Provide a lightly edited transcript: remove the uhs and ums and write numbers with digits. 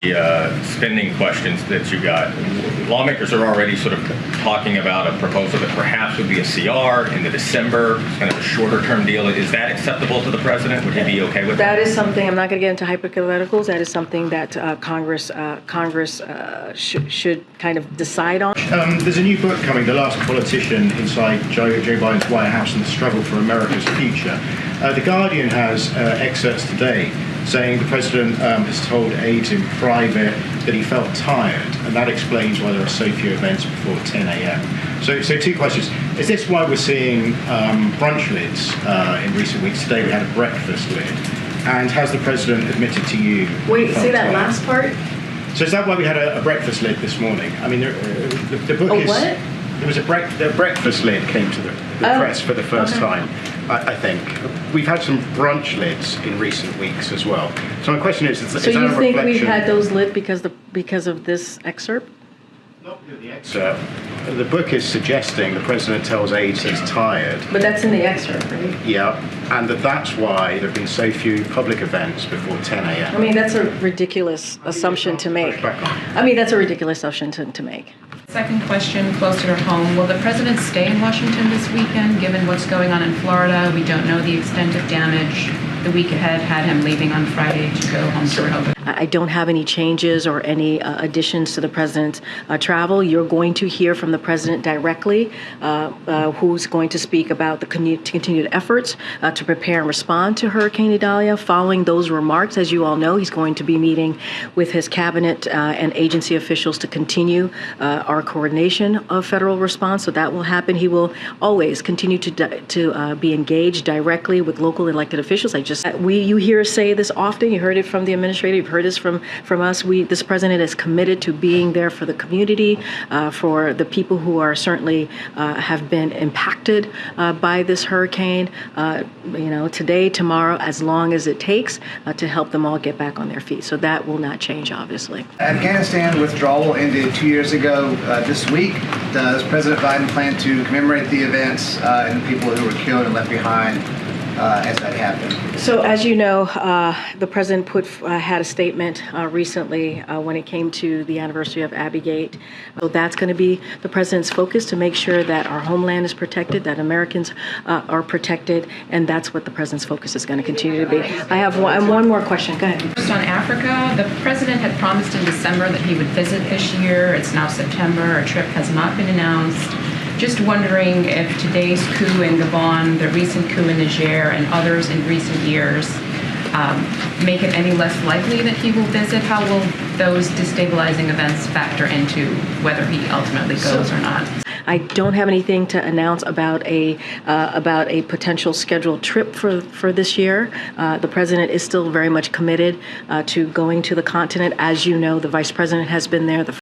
The spending questions that you got, lawmakers are already sort of talking about a proposal that perhaps would be a CR in the December, kind of a shorter term deal. Is that acceptable to the president? Would he be okay with that? That is something, I'm not going to get into hypo-theoreticals, that is something that Congress should kind of decide on. There's a new book coming, The Last Politician Inside Joe Biden's White House and the Struggle for America's Future. The Guardian has excerpts today saying the president has told aides in private that he felt tired, and that explains why there are so few events before 10 a.m. So two questions. Is this why we're seeing brunch lids in recent weeks? Today we had a breakfast lid. And has the president admitted to you? Wait, say that last part? So is that why we had a breakfast lid this morning? I mean, the book is... what? There was a breakfast lid came to the press for the first time, I think. We've had some brunch lids in recent weeks as well. So my question is that a reflection... So you think we've had those lit because of this excerpt? Not the excerpt. The book is suggesting the president tells aides he's tired. But that's in the excerpt, right? Yeah, and that's why there have been so few public events before 10 a.m. I mean, that's a ridiculous assumption to make. That's a ridiculous assumption to make. Second question, closer to home. Will the president stay in Washington this weekend, given what's going on in Florida? We don't know the extent of damage. The week ahead had him leaving on Friday to go home to Rehoboth. I don't have any changes or any additions to the president's travel. You're going to hear from the president directly, who's going to speak about the continued efforts to prepare and respond to Hurricane Idalia. Following those remarks, as you all know, he's going to be meeting with his cabinet and agency officials to continue our coordination of federal response. So that will happen. He will always continue to be engaged directly with local elected officials. You hear us say this often. You heard it from the administrator. You've heard this from us. This president is committed to being there for the community, for the people who are certainly have been impacted by this hurricane. Today, tomorrow, as long as it takes to help them all get back on their feet. So that will not change, obviously. Afghanistan withdrawal ended 2 years ago this week. Does President Biden plan to commemorate the events and the people who were killed and left behind as that happened? So, as you know, the president had a statement recently when it came to the anniversary of Abbeygate. So that's going to be the president's focus, to make sure that our homeland is protected, that Americans are protected, and that's what the president's focus is going to continue to be. I have one more question. Go ahead. Just on Africa, the president had promised in December that he would visit this year. It's now September. A trip has not been announced. Just wondering if today's coup in Gabon, the recent coup in Niger, and others in recent years make it any less likely that he will visit. How will those destabilizing events factor into whether he ultimately goes or not? I don't have anything to announce about a potential scheduled trip for this year. The president is still very much committed to going to the continent. As you know, the vice president has been there. The